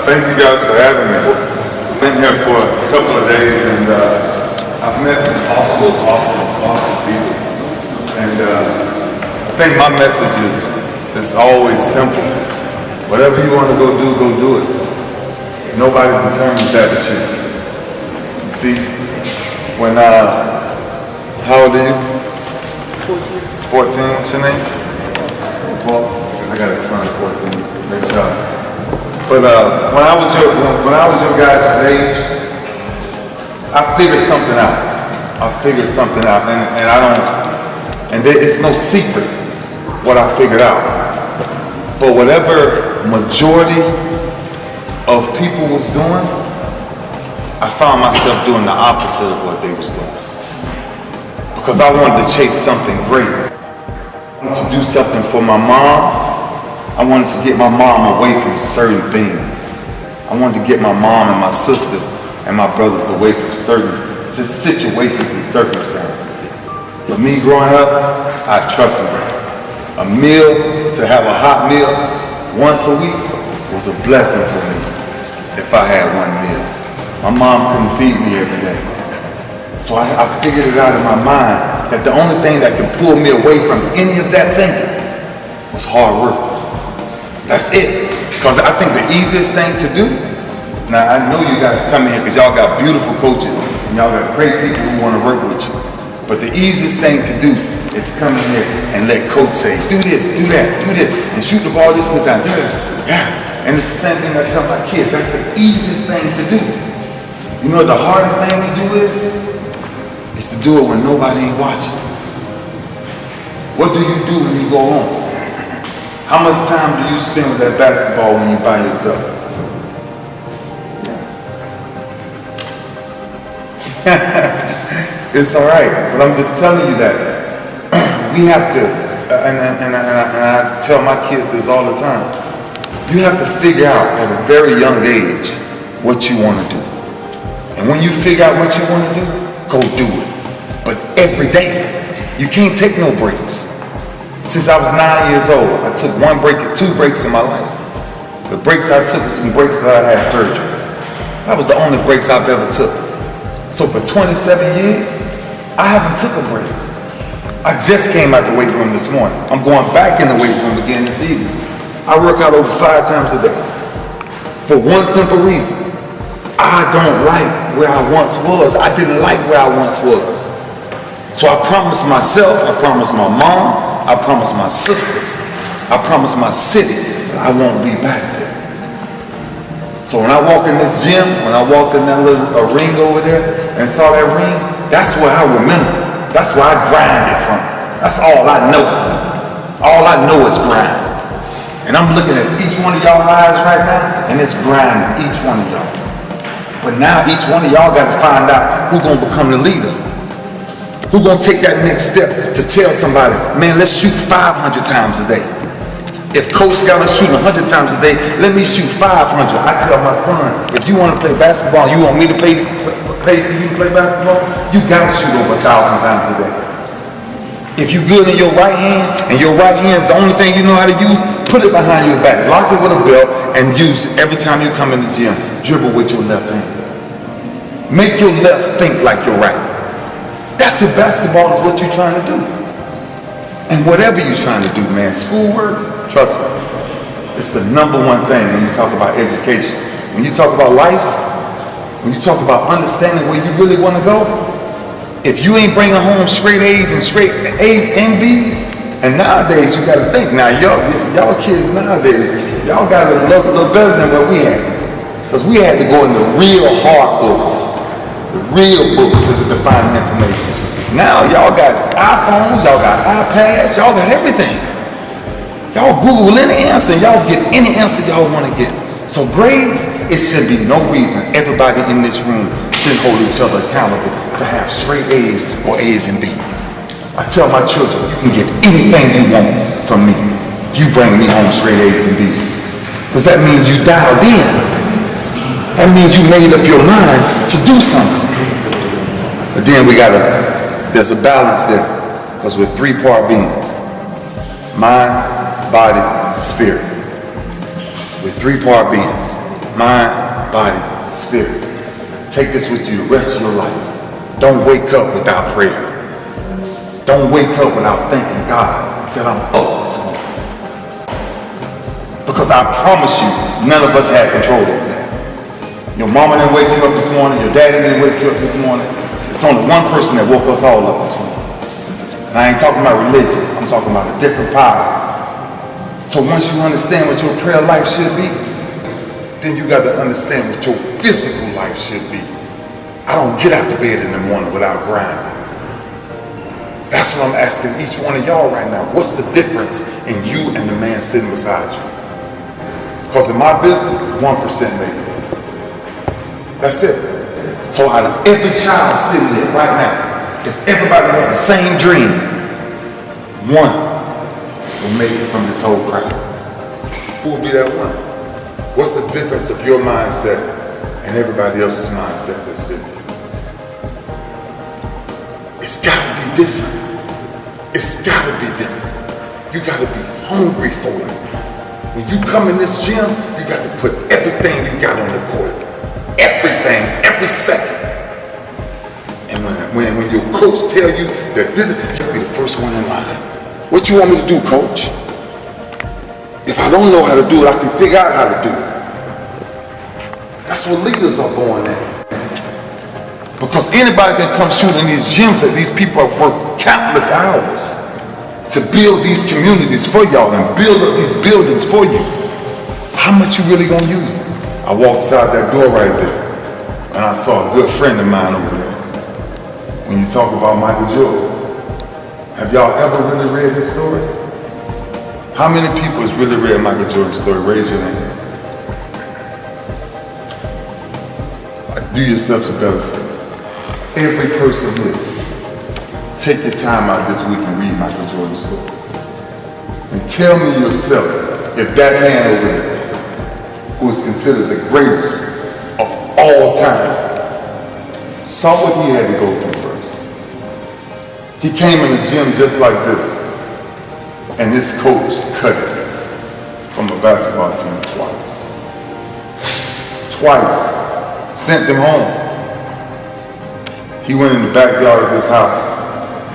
Thank you guys for having me. I've been here for a couple of days and I've met some awesome people. And I think my message is always simple. Whatever you want to go do it. Nobody determines that but you. You see, when, how old are you? 14. 14, what's your name? Well, I got a son, 14. Great job. But when I was your guys' age, I figured something out. And it's no secret what I figured out. But whatever majority of people was doing, I found myself doing the opposite of what they was doing. Because I wanted to chase something great. I wanted to do something for my mom. I wanted to get my mom away from certain things. I wanted to get my mom and my sisters and my brothers away from certain just situations and circumstances. For me growing up, I trusted them. A meal, to have a hot meal once a week was a blessing for me if I had one meal. My mom couldn't feed me every day. So I figured it out in my mind that the only thing that could pull me away from any of that thinking was hard work. That's it. Because I think the easiest thing to do, now I know you guys come in here because y'all got beautiful coaches and y'all got great people who want to work with you. But the easiest thing to do is come in here and let coach say, do this, do that, do this, and shoot the ball this many times. Yeah. And it's the same thing I tell my kids. That's the easiest thing to do. You know what the hardest thing to do is? It's to do it when nobody ain't watching. What do you do when you go home? How much time do you spend with that basketball when you're by yourself? Yeah. It's all right, but I'm just telling you that we have to, and I tell my kids this all the time, you have to figure out at a very young age what you want to do. And when you figure out what you want to do, go do it. But every day, you can't take no breaks. Since I was 9 years old, I took 2 breaks in my life. The breaks I took was some breaks that I had surgeries. That was the only breaks I've ever took. So for 27 years, I haven't took a break. I just came out the weight room this morning. I'm going back in the weight room again this evening. I work out over 5 times a day. For one simple reason. I don't like where I once was. I didn't like where I once was. So I promised myself, I promised my mom, I promised my sisters, I promised my city that I won't be back there. So when I walk in this gym, when I walked in that little ring over there and saw that ring, that's what I remember. That's where I grinded from. That's all I know. All I know is grind. And I'm looking at each one of y'all eyes right now, and it's grinding, each one of y'all. But now each one of y'all got to find out who's going to become the leader. Who's going to take that next step to tell somebody, man, let's shoot 500 times a day. If coach got us shooting 100 times a day, let me shoot 500. I tell my son, if you want to play basketball, you want me to pay for you to play basketball, you got to shoot over 1,000 times a day. If you're good in your right hand, and your right hand is the only thing you know how to use, put it behind your back, lock it with a belt, and use it every time you come in the gym. Dribble with your left hand. Make your left think like your right. That's if basketball is what you're trying to do. And whatever you're trying to do, man, schoolwork, trust me, it's the number one thing when you talk about education. When you talk about life, when you talk about understanding where you really want to go, if you ain't bringing home straight A's and B's, and nowadays you got to think, now y'all kids nowadays, y'all got to look a little better than what we had. Because we had to go in the real hard books. The real books to define information. Now y'all got iPhones, y'all got iPads, y'all got everything. Y'all Google any answer and y'all get any answer y'all want to get. So grades, it should be no reason everybody in this room should hold each other accountable to have straight A's or A's and B's. I tell my children, you can get anything you want from me if you bring me home straight A's and B's. Because that means you dialed in. That means you made up your mind to do something. But then there's a balance there, because we're 3-part beings. Mind, body, spirit. We're 3-part beings. mind, body, spirit. Take this with you the rest of your life. Don't wake up without prayer. Don't wake up without thanking God that I'm up this morning. Because I promise you, none of us had control over that. Your mama didn't wake you up this morning, your daddy didn't wake you up this morning. It's only one person that woke us all up this morning. And I ain't talking about religion, I'm talking about a different power. So once you understand what your prayer life should be, then you got to understand what your physical life should be. I don't get out of bed in the morning without grinding. That's what I'm asking each one of y'all right now. What's the difference in you and the man sitting beside you? Because in my business, 1% makes it. That's it. So out of every child sitting there right now, if everybody had the same dream, one will make it from this whole crowd. Who will be that one? What's the difference of your mindset and everybody else's mindset that's sitting there? It's got to be different. It's got to be different. You got to be hungry for it. When you come in this gym, you got to put everything you got on the court. Everything, every second. And when your coach tell you that this, you'll be the first one in line. What you want me to do, coach? If I don't know how to do it, I can figure out how to do it. That's what leaders are born at. Because anybody can come shoot in these gyms that these people have worked countless hours to build these communities for y'all and build up these buildings for you. How much you really gonna use it? I walked out that door right there and I saw a good friend of mine over there. When you talk about Michael Jordan, have y'all ever really read his story? How many people has really read Michael Jordan's story? Raise your hand. Do yourselves a better favor. Every person here, take your time out this week and read Michael Jordan's story. And tell me yourself if that man over there, who is considered the greatest of all time, saw what he had to go through first. He came in the gym just like this, and his coach cut it from a basketball team twice. Twice. Sent him home. He went in the backyard of his house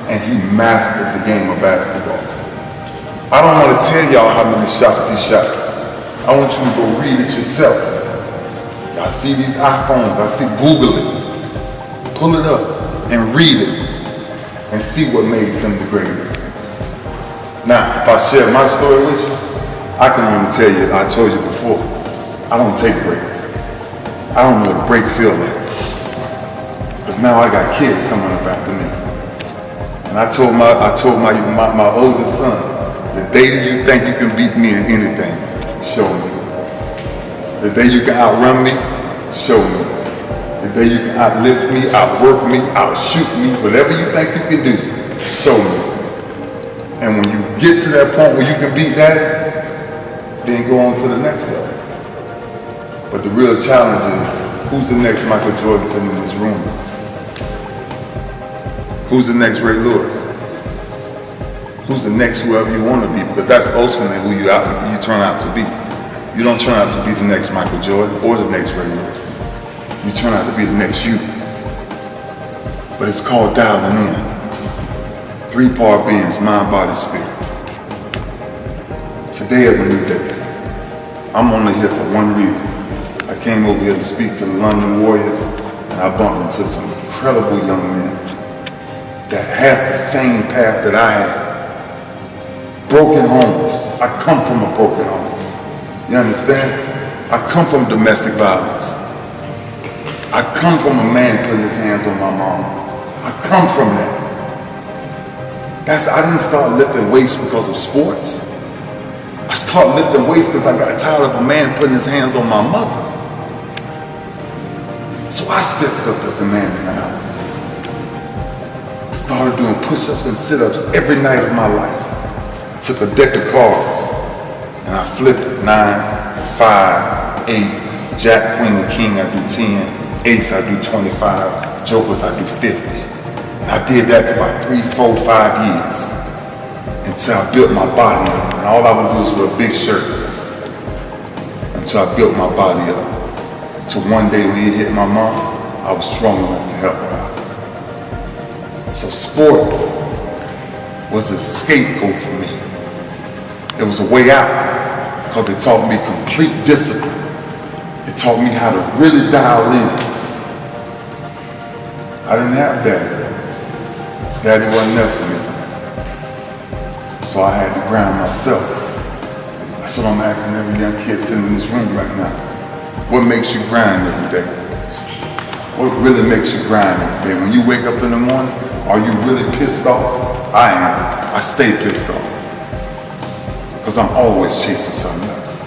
and he mastered the game of basketball. I don't want to tell y'all how many shots he shot. I want you to go read it yourself. I see these iPhones, I see Google it. Pull it up and read it and see what made him the greatest. Now, if I share my story with you, I can only tell you, I told you before, I don't take breaks. I don't know what a break feel like. Because now I got kids coming up after me. And I told my oldest son, the day that you think you can beat me in anything, show me. The day you can outrun me, show me. The day you can outlift me, outwork me, outshoot me, whatever you think you can do, show me. And when you get to that point where you can beat that, then go on to the next level. But the real challenge is, who's the next Michael Jordan sitting in this room? Who's the next Ray Lewis? Who's the next whoever you want to be? Because that's ultimately who you turn out to be. You don't turn out to be the next Michael Jordan or the next Ray Lewis. You turn out to be the next you. But it's called dialing in. 3-part beings, mind, body, spirit. Today is a new day. I'm only here for one reason. I came over here to speak to the London Warriors, and I bumped into some incredible young men that has the same path that I had. Broken homes. I come from a broken home. You understand? I come from domestic violence. I come from a man putting his hands on my mom. I come from that. I didn't start lifting weights because of sports. I started lifting weights because I got tired of a man putting his hands on my mother. So I stepped up as the man in the house. Started doing push-ups and sit-ups every night of my life. I took a deck of cards and I flipped it. 9, 5, 8, Jack, Queen, and King, I do 10. Ace, I do 25. Jokers, I do 50. And I did that for about 3, 4, 5 years until I built my body up. And all I would do is wear big shirts until I built my body up. to one day when it hit my mom, I was strong enough to help her out. So sports was a scapegoat for me. It was a way out because it taught me complete discipline. It taught me how to really dial in. I didn't have daddy. Daddy wasn't there for me. So I had to grind myself. That's what I'm asking every young kid sitting in this room right now. What makes you grind every day? What really makes you grind every day? When you wake up in the morning, are you really pissed off? I am. I stay pissed off. Because I'm always chasing something else.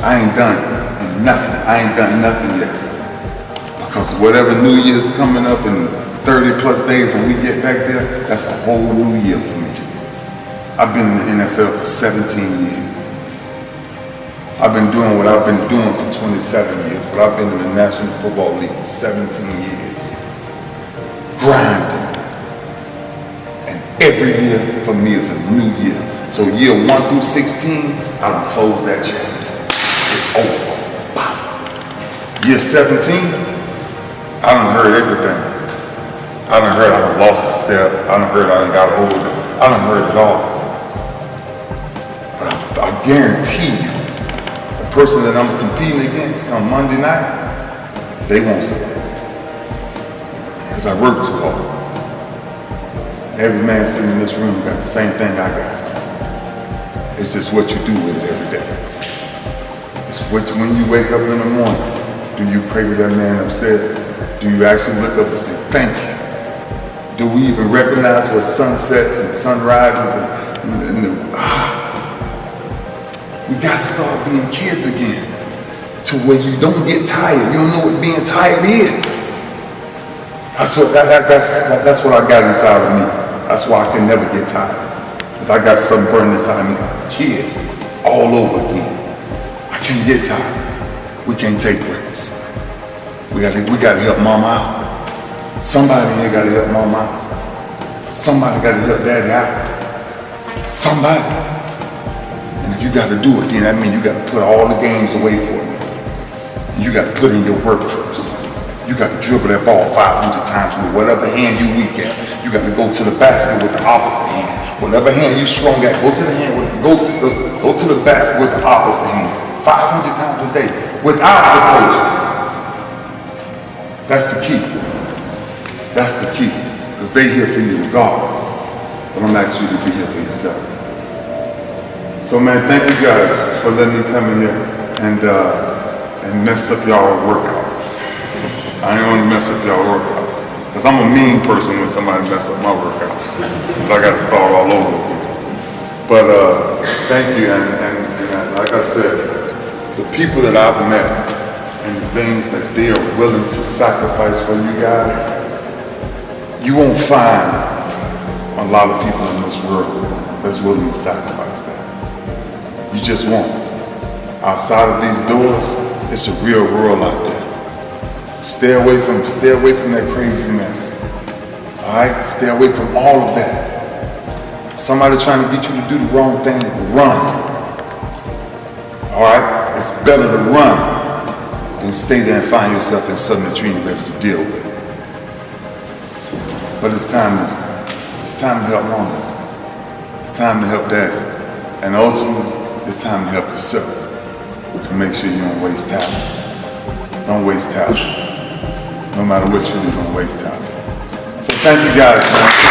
I ain't done nothing. I ain't done nothing yet. Because whatever New Year's coming up in 30 plus days when we get back there, that's a whole new year for me. I've been in the NFL for 17 years. I've been doing what I've been doing for 27 years, but I've been in the National Football League for 17 years. Grinding. And every year for me is a new year. So year 1 through 16, I done closed that chapter. It's over. Wow. Year 17, I done heard everything. I done heard I done lost a step. I done heard I done got older. I done heard it all. But I guarantee you, the person that I'm competing against come Monday night, they won't say that. Because I work too hard. Every man sitting in this room got the same thing I got. It's just what you do with it every day. It's when you wake up in the morning, do you pray with that man upstairs? Do you actually look up and say, thank you? Do we even recognize what sunsets and sunrises we gotta start being kids again to where you don't get tired. You don't know what being tired is. That's what I got inside of me. That's why I can never get tired. Because I got something burning inside of me like a kid all over again. I can't get tired. We can't take breaks. We gotta help mama out. Somebody here gotta help mama out. Somebody gotta help daddy out. Somebody. And if you gotta do it, then that means you gotta put all the games away for me. And you gotta put in your work first. You gotta dribble that ball 500 times with whatever hand you weak at. You gotta go to the basket with the opposite hand. Whatever hand you strong at, go to the hand with go to the basket with the opposite hand. 500 times a day without the coaches. That's the key. That's the key. Because they're here for you regardless. But I'm asking you to be here for yourself. So man, thank you guys for letting me come in here and mess up y'all workout. I ain't want to mess up y'all workout. Because I'm a mean person when somebody mess up my workout. Because I got to start all over again. But thank you. And like I said, the people that I've met and the things that they are willing to sacrifice for you guys, you won't find a lot of people in this world that's willing to sacrifice that. You just won't. Outside of these doors, it's a real world out there. Stay away from that craziness. All right? Stay away from all of that. Somebody trying to get you to do the wrong thing, run. All right? It's better to run than stay there and find yourself in something that you ain't ready to deal with. But it's time to help mama. It's time to help daddy. And ultimately, it's time to help yourself to make sure you don't waste talent. Don't waste talent. No matter what you do, don't waste talent. So thank you guys, man.